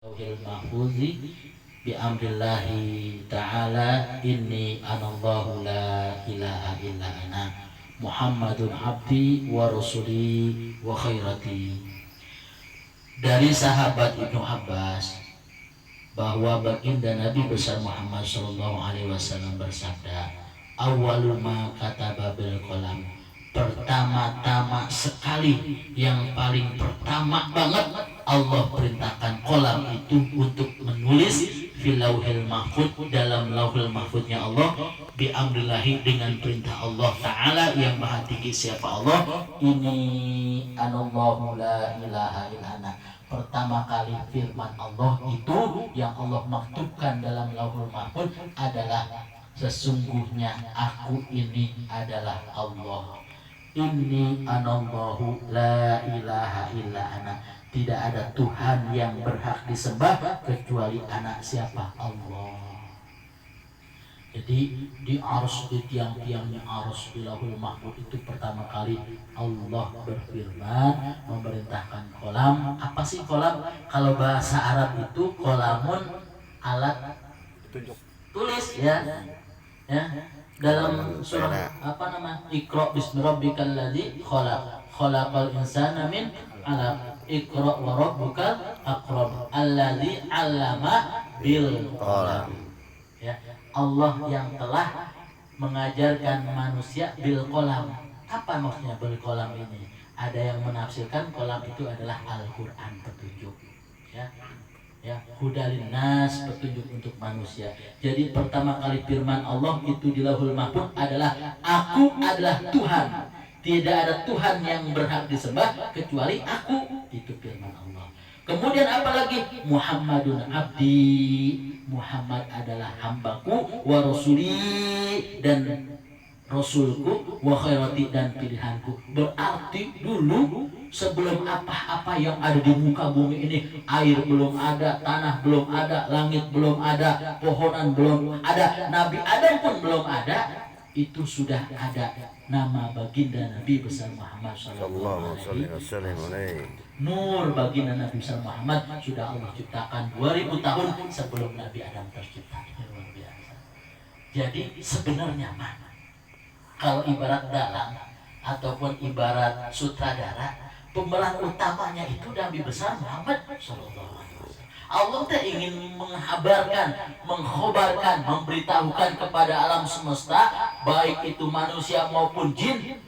Lauhil mahfuzi bi amrillahi ta'ala inni anallahu la ilaha illa ana Muhammadun abdi wa rasuli wa khairati. Dari sahabat Ibnu Abbas bahwa baginda Nabi besar Muhammad sallallahu alaihi wasallam bersabda, awwalul ma kataba bil qalam, pertama-tama sekali, yang paling pertama banget Allah perintahkan kolam itu untuk menulis fil lauhil mahfud, dalam lauhil mahfudnya Allah, bi amrillahi, dengan perintah Allah Ta'ala yang maha tinggi. Siapa Allah? Ini anallahu la ilaha illana. Pertama kali firman Allah itu yang Allah maktubkan dalam lauhul mahfud adalah sesungguhnya aku ini adalah Allah. Inni anallahu la ilaha illa ana. Tidak ada Tuhan yang berhak disembah kecuali anak siapa? Allah. Jadi di arus, di tiang-tiangnya arus di lauhul mahfud itu pertama kali Allah berfirman memerintahkan kolam. Apa sih kolam? Kalau bahasa Arab itu kolamun alat tulis ya. Dalam surah apa nama? Iqra bismi rabbikal ladzi khalaq. Khalaqal insana min 'alaq. Iqra wa rabbukal akram. Alladzi 'allama bil qalam. Ya, Allah yang telah mengajarkan manusia bil qalam. Apa maksudnya bil qalam ini? Ada yang menafsirkan qalam itu adalah Al-Qur'an, petunjuk. Ya, hudalin nas, petunjuk untuk manusia. Jadi pertama kali firman Allah itu di lauhul mahfud adalah aku adalah Tuhan. Tidak ada Tuhan yang berhak disembah kecuali aku. Itu firman Allah. Kemudian apalagi? Muhammadun abdi, Muhammad adalah hambaku, wa rasuli, dan rasulku, wa khairati, dan pilihanku. Berarti dulu sebelum apa-apa yang ada di muka bumi ini, air belum ada, tanah belum ada, langit belum ada, pohonan belum ada, Nabi Adam pun belum ada, itu sudah ada nama baginda Nabi besar Muhammad sallallahu alaihi wasallam. Nur baginda Nabi besar Muhammad sudah Allah ciptakan 2000 tahun sebelum Nabi Adam tercipta. Luar biasa. Jadi sebenarnya mana? Kalau ibarat dalang ataupun ibarat sutradara, pemeran utamanya itu Nabi besar Muhammad sallallahu alaihi wasallam. Allah teh ingin menghabarkan, mengkhabarkan, memberitahukan kepada alam semesta, baik itu manusia maupun jin,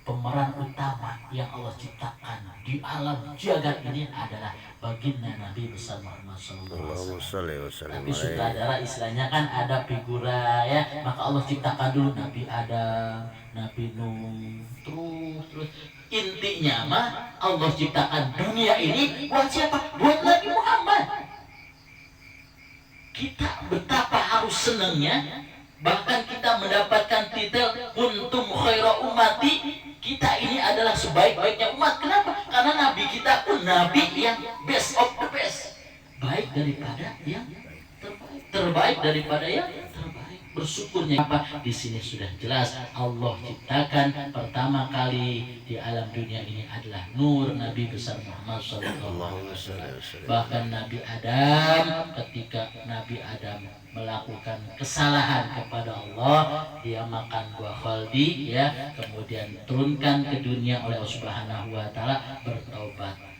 pemeran utama yang Allah ciptakan di alam jagat ini adalah baginda Nabi besar Muhammad sallallahu alaihi wasallam. Tapi sutradara istilahnya kan ada figura ya, maka Allah ciptakan dulu Nabi Adam, Nabi Nuh, terus intinya mah Allah ciptakan dunia ini buat siapa? Buat Nabi Muhammad. Kita betapa harus senangnya, bahkan kita mendapatkan titel kuntum khaira ummati. Kita ini adalah sebaik-baiknya umat. Kenapa? Karena Nabi kita pun Nabi yang best of the best. Baik daripada yang terbaik. Terbaik daripada yang terbaik. Bersyukurnya apa? Di sini sudah jelas Allah ciptakan pertama kali di alam dunia ini adalah nur Nabi besar Muhammad sallallahu alaihi wasallam. Bahkan Nabi Adam, ketika Nabi Adam melakukan kesalahan kepada Allah, dia makan buah khaldi ya, kemudian turunkan ke dunia oleh Allah Subhanahu wa taala, bertaubat.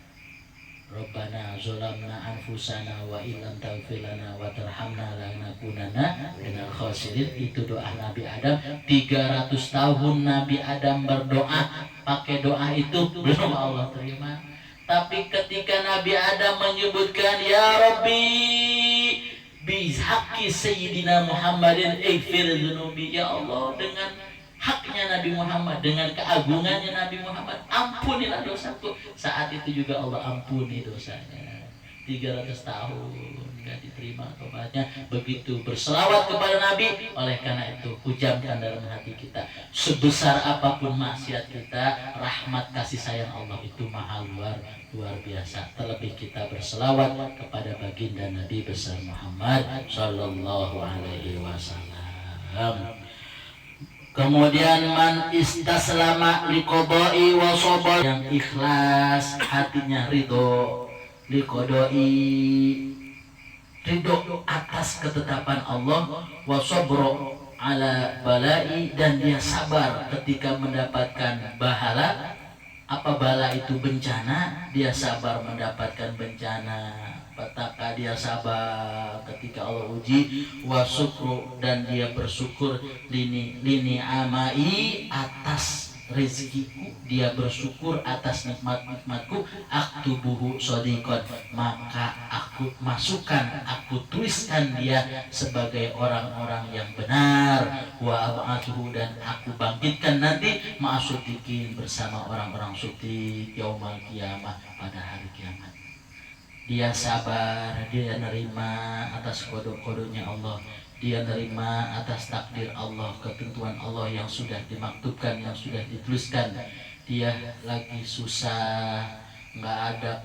Rabbana zolamna anfusana wa illam taghfir lana wa tarhamna lanakunanna minal khasirin. Itu doa Nabi Adam. 300 tahun Nabi Adam berdoa, pakai doa itu belum Allah terima. Tapi ketika Nabi Adam menyebutkan ya Rabbi bihaqqi sayyidina Muhammadin ighfir dzunubi, ya Allah, dengan haknya Nabi Muhammad, dengan keagungannya Nabi Muhammad, ampunilah dosaku. Saat itu juga Allah ampuni dosanya. 300 tahun nggak diterima tobatnya. Begitu berselawat kepada Nabi. Oleh karena itu hujamkan dalam hati kita, sebesar apapun maksiat kita, rahmat kasih sayang Allah itu maha luar biasa. Terlebih kita berselawat kepada baginda Nabi besar Muhammad sallallahu alaihi wasallam. Kemudian man istaslama liqodai wa sabar, yang ikhlas hatinya ridho liqodoi, ridho atas ketetapan Allah, wa sabro ala balai, dan dia sabar ketika mendapatkan bahala. Apa bala itu? Bencana. Dia sabar mendapatkan bencana. Petaka dia sabar ketika Allah uji. Wa syukru, dan dia bersyukur lini amai, atas rezekiku, dia bersyukur atas nikmat-nikmatku. Aktubuhu shodiqon, maka aku masukkan, aku tuliskan dia sebagai orang-orang yang benar. Wa ab'atuhu, dan aku bangkitkan nanti ma'asudikin, bersama orang-orang sudik yaumal kiamah, pada hari kiamat. Dia sabar, dia nerima atas kodok-kodoknya Allah, dia nerima atas takdir Allah, ketentuan Allah yang sudah dimaktubkan, yang sudah dituliskan. Dia lagi susah, nggak ada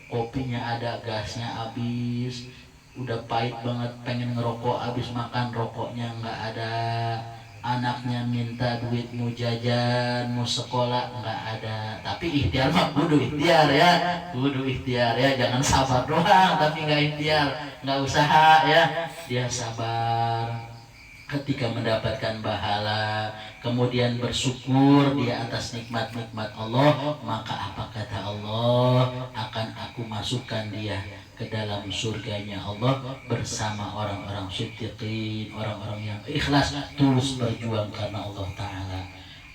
kopinya ada, gasnya habis, udah pahit banget, pengen ngerokok, habis makan rokoknya nggak ada, anaknya minta duit mau jajan, mau sekolah, nggak ada. Tapi ikhtiar mah kudu ikhtiar ya, jangan sabar doang tapi nggak ikhtiar, nggak usaha ya. Dia sabar ketika mendapatkan bahala, kemudian bersyukur dia atas nikmat-nikmat Allah. Maka apa kata Allah? Akan aku masukkan dia ke dalam surganya Allah bersama orang-orang siddiqin, orang-orang yang ikhlas, tulus berjuang karena Allah Ta'ala.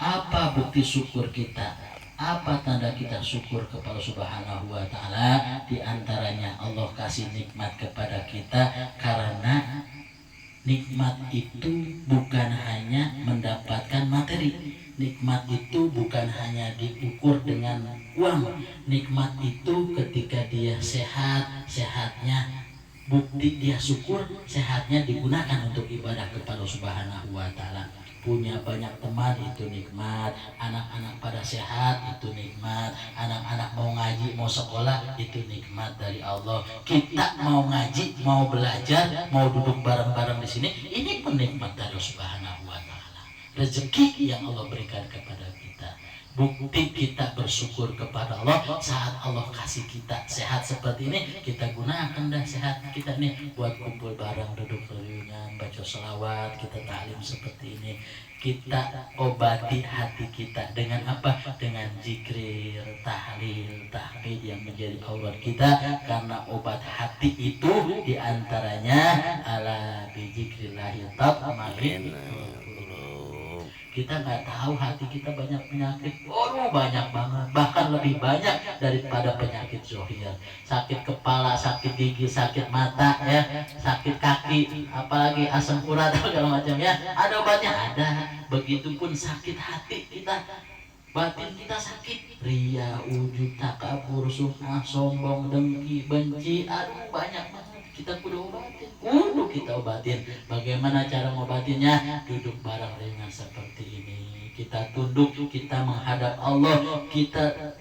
Apa bukti syukur kita? Apa tanda kita syukur kepada Subhanahu wa Ta'ala? Di antaranya Allah kasih nikmat kepada kita, karena nikmat itu bukan hanya mendapatkan materi. Nikmat itu bukan hanya diukur dengan uang. Nikmat itu ketika dia sehatnya, bukti dia syukur, sehatnya digunakan untuk ibadah kepada Subhanahu wa Ta'ala. Punya banyak teman itu nikmat, anak-anak pada sehat itu nikmat, anak-anak mau ngaji, mau sekolah itu nikmat dari Allah. Kita mau ngaji, mau belajar, mau duduk bareng-bareng di sini, ini pun nikmat dari Subhanahu wa Ta'ala. Rezeki yang Allah berikan kepada kita. Bukti kita bersyukur kepada Allah saat Allah kasih kita sehat seperti ini, kita gunakan dah sehat kita nih buat kumpul bareng, duduk reunian, baca selawat, kita taklim seperti ini. Kita obati hati kita dengan apa? Dengan zikir, tahlil, tahmid yang menjadi aurat kita. Karena obat hati itu diantaranya ala bi zikrillahi tatma'innul. Kita nggak tahu hati kita banyak penyakit, banyak banget, bahkan lebih banyak daripada penyakit zohir. Sakit kepala, sakit gigi, sakit mata, ya, sakit kaki, apalagi asam urat segala macam ya. Ada obatnya, ada. Begitupun sakit hati kita, batin kita sakit, ria, ujub, takabur, sum'ah, sombong, dengki, benci, banyak banget. Kita kudu obatin. Bagaimana cara ngobatinnya? Duduk bareng dengan seperti ini. Kita tunduk, kita menghadap Allah, kita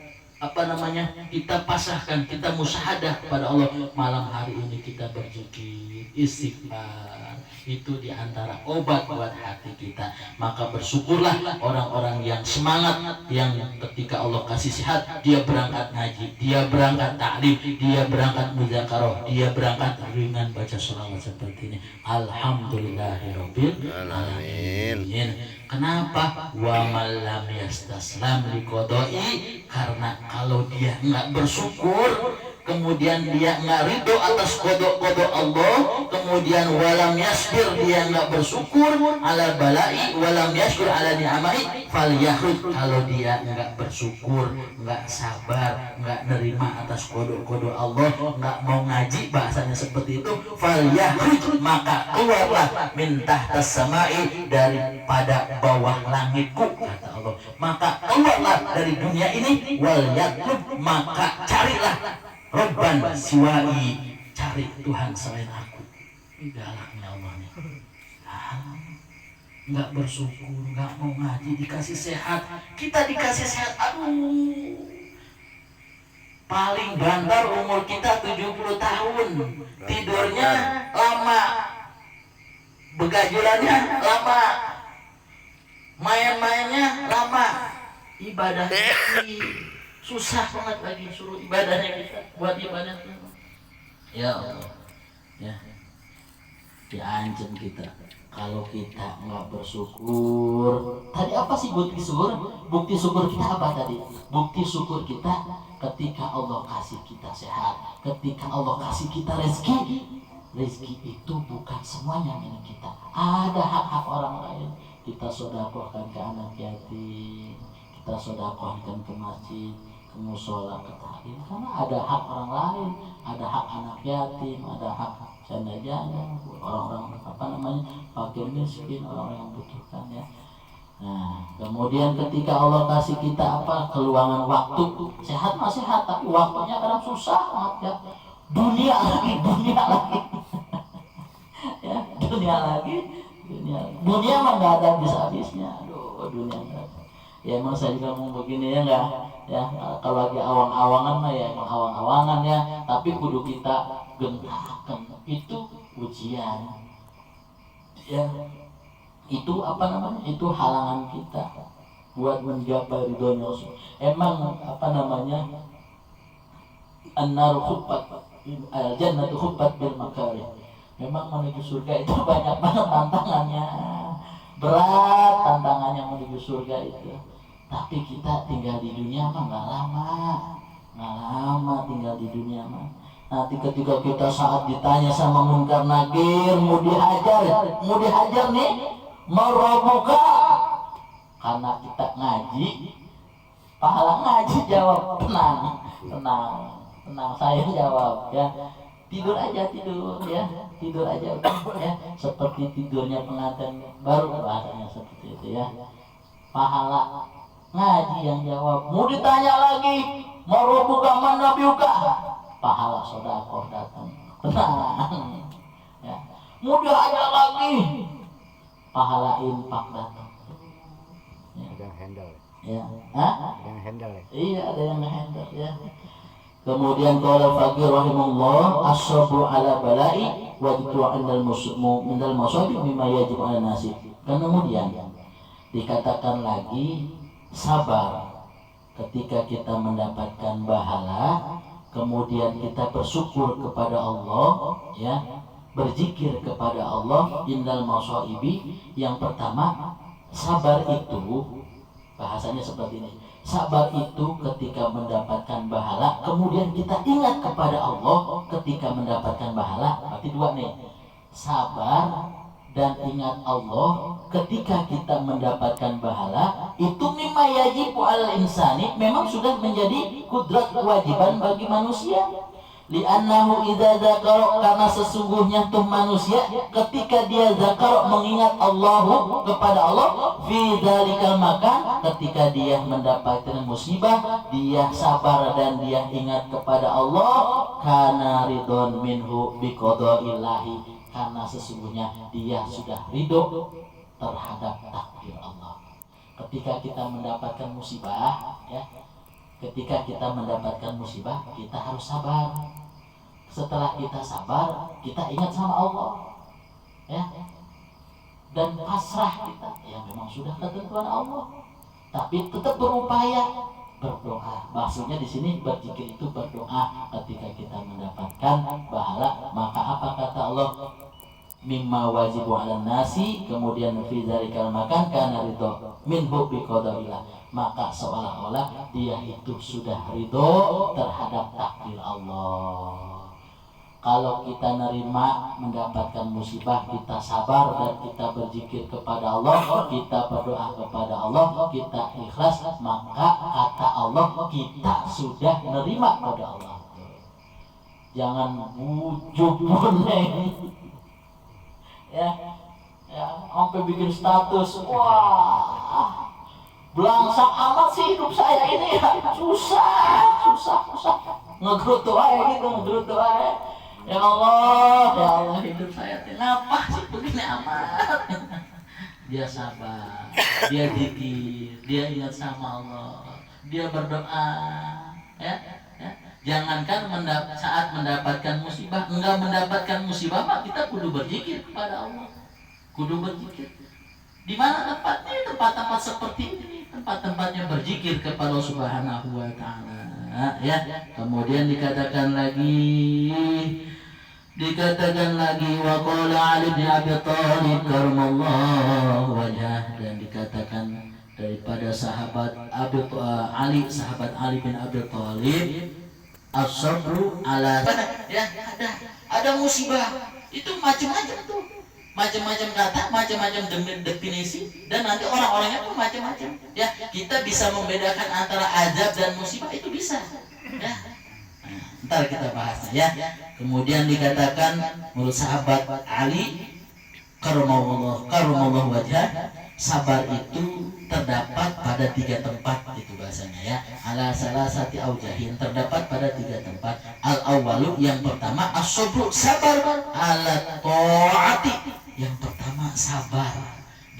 kita pasrahkan, kita musyahadah kepada Allah. Malam hari ini kita berzikir, istighfar. Itu diantara obat buat hati kita. Maka bersyukurlah orang-orang yang semangat, yang ketika Allah kasih sehat, dia berangkat ngaji, dia berangkat taklim, dia berangkat muzakarah, dia berangkat ringan baca sholawat seperti ini. Alhamdulillahirabbil alamin. Kenapa? Wa man lam yastaslam liqodoi, karena kalau dia enggak bersyukur, kemudian dia enggak ridho atas kodok-kodok Allah, kemudian walam yasbir, dia enggak bersyukur ala balai, walam yasbir ala ni'amai, falyahud, kalau dia enggak bersyukur, enggak sabar, enggak nerima atas kodok-kodok Allah, enggak mau ngaji, bahasanya seperti itu, falyahud, maka keluarlah min tahtas samai, daripada bawah langitku, kata Allah, maka keluarlah dari dunia ini, wal yatlub, maka carilah Rabban siwai, cari Tuhan selain aku. Ini galaknya Allah nih. Nggak bersyukur, nggak mau ngaji, dikasih sehat. Kita dikasih sehat, paling banter umur kita 70 tahun. Tidurnya lama, begajulannya lama, main-mainnya lama. Ibadah susah banget lagi suruh ibadahnya kita buat ibadah. Ya Allah, ya diancam kita kalau kita nggak bersyukur. Tadi apa sih bukti syukur? Bukti syukur kita apa tadi? Bukti syukur kita ketika Allah kasih kita sehat, ketika Allah kasih kita rezeki. Rezeki itu bukan semuanya milik kita. Ada hak-hak orang lain. Kita sedekahkan ke anak yatim, kita sedekahkan ke masjid, ke musola, ke tahlim. Karena ada hak orang lain, ada hak anak yatim, ada hak janda-janda, orang-orang fakir miskin, orang yang membutuhkan ya. Nah, kemudian ketika Allah kasih kita keluangan waktu, sehat mah sehat, tapi waktunya kadang susah banget ya. Dunia lagi ya, dunia mah nggak ada habis-habisnya. Aduh, dunia nggak ada. Ya emang saya juga mau begini ya nggak ya, kalau lagi awang-awangan mah ya emang awang-awangan ya, tapi kudu kita gentakan. Itu ujian ya, itu itu halangan kita buat mencapai ridhonya. Emang an-nar khubbat al-jannatu khubbat bil makarih. Memang menuju surga itu banyak banget tantangannya, berat tantangannya menuju surga itu. Tapi kita tinggal di dunia mah nggak lama tinggal di dunia mah. Nanti ketika kita saat ditanya sama munkar nakir, mau dihajar nih, mau roboka, karena kita ngaji, pahala ngaji jawab tenang saya jawab ya, tidur aja ya, seperti tidurnya pengantin baru, bahasanya seperti itu ya. Pahala ngaji yang jawab. Mau ditanya lagi, mau roboka man nabiuka, pahala sedekah datang, tenang ya. Mau dihajar lagi, pahala infak datang ya. Ada yang handle ya. Ada yang handle ya? Iya, ada yang handle ya. Kemudian qala faqih rahimahullah as-sabru ala bala'i wa dhikru indal masabi mimma yajib ala nasi. Dan kemudian dikatakan lagi sabar ketika kita mendapatkan pahala, kemudian kita bersyukur kepada Allah ya, berzikir kepada Allah indal masaibi. Yang pertama, sabar itu bahasanya seperti ini. Sabar itu ketika mendapatkan pahala, kemudian kita ingat kepada Allah ketika mendapatkan pahala. Berarti dua nih, sabar dan ingat Allah ketika kita mendapatkan pahala. Itu mimma yajibu al insani, memang sudah menjadi kudrat kewajiban bagi manusia. Li'annahu idza dzakara, karena sesungguhnya tuh manusia ketika dia zakar mengingat Allahu kepada Allah fi dzalikal makan, ketika dia mendapatkan musibah dia sabar dan dia ingat kepada Allah, kana ridon minhu biqadaillahi, karena sesungguhnya dia sudah ridho terhadap takdir Allah. Ketika kita mendapatkan musibah ya, ketika kita mendapatkan musibah kita harus sabar. Setelah kita sabar, kita ingat sama Allah ya, dan pasrah kita ya, memang sudah ketentuan Allah, tapi tetap berupaya berdoa. Maksudnya di sini berzikir itu berdoa ketika kita mendapatkan pahala. Maka apa kata Allah? Mimma wajibu 'alan nasi, kemudian fi dzalikal makan kana ridho minhu biqadaillah, maka seolah-olah dia itu sudah ridho terhadap takdir Allah. Kalau kita nerima mendapatkan musibah, kita sabar dan kita berzikir kepada Allah, kita berdoa kepada Allah, kita ikhlas, maka kata Allah kita sudah nerima pada Allah. Jangan bujuk boneng ya, sampai bikin status, wah belangsak amat sih hidup saya ini ya, susah ngegerutu aja. Ya Allah hidup saya kenapa sih begini amat. Dia sabar, dia zikir, dia ingat sama Allah, dia berdoa ya. Jangankan saat mendapatkan musibah, enggak mendapatkan musibah mah kita kudu berzikir kepada Allah, kudu berzikir. Di mana tempatnya? Tempat-tempat seperti ini tempat-tempatnya berzikir kepada Allah Subhanahu wa taala ya. Kemudian dikatakan lagi wa qala Ali bin Abi Thalib karramallahu wajhah, dan dikatakan daripada sahabat sahabat Ali bin Abi Thalib, as-sabru ala ya, ada musibah itu macam-macam tuh, macam-macam kata, macam-macam definisi, dan nanti orang-orangnya pun macam-macam ya. Kita bisa membedakan antara azab dan musibah, itu bisa ya. Ntar kita bahasnya ya. Kemudian dikatakan menurut sahabat Ali karramallahu wajhah, sabar itu terdapat pada 3 tempat, itu bahasanya ya. Ala salasati aujahin, terdapat pada 3 tempat. Al awalu, yang pertama, as-sabru, sabar ala taati, yang pertama sabar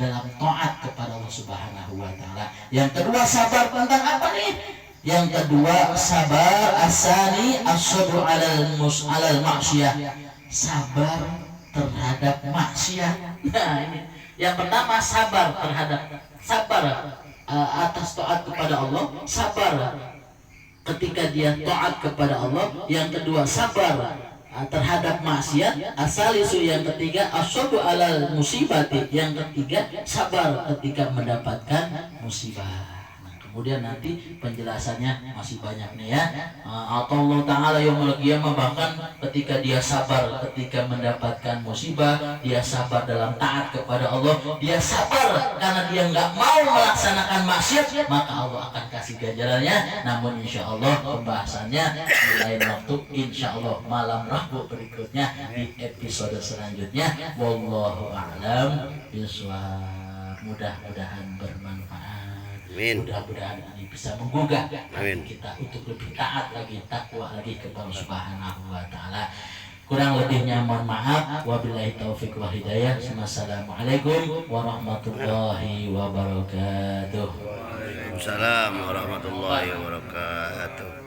dalam taat kepada Allah Subhanahu wa taala. Yang kedua, sabar tentang apa nih? Yang kedua, sabar asani as-sabru alal maksiyah, sabar terhadap maksiat. Nah, ini yang pertama, sabar atas taat kepada Allah, sabar ketika dia taat kepada Allah. Yang kedua, sabar terhadap maksiat. Asalisu, yang ketiga, as-sabru alal musibati, yang ketiga, sabar ketika mendapatkan musibah. Kemudian nanti penjelasannya masih banyak nih ya. Atau Allah Ta'ala yaumul qiyamah, bahkan ketika dia sabar ketika mendapatkan musibah, dia sabar dalam taat kepada Allah, dia sabar karena dia nggak mau melaksanakan maksiat, maka Allah akan kasih ganjarannya. Namun insya Allah pembahasannya di lain waktu, insya Allah malam Rabu berikutnya di episode selanjutnya. Wallahu a'lam bishawab. Mudah-mudahan bermanfaat. Amin. Mudah-mudahan ini bisa menggugah kita untuk lebih taat lagi, takwa lagi kepada Subhanahu wa taala. Kurang lebihnya mohon maaf. Wabillahi taufik wal hidayah. Wassalamualaikum warahmatullahi wabarakatuh. Waalaikumsalam warahmatullahi wabarakatuh.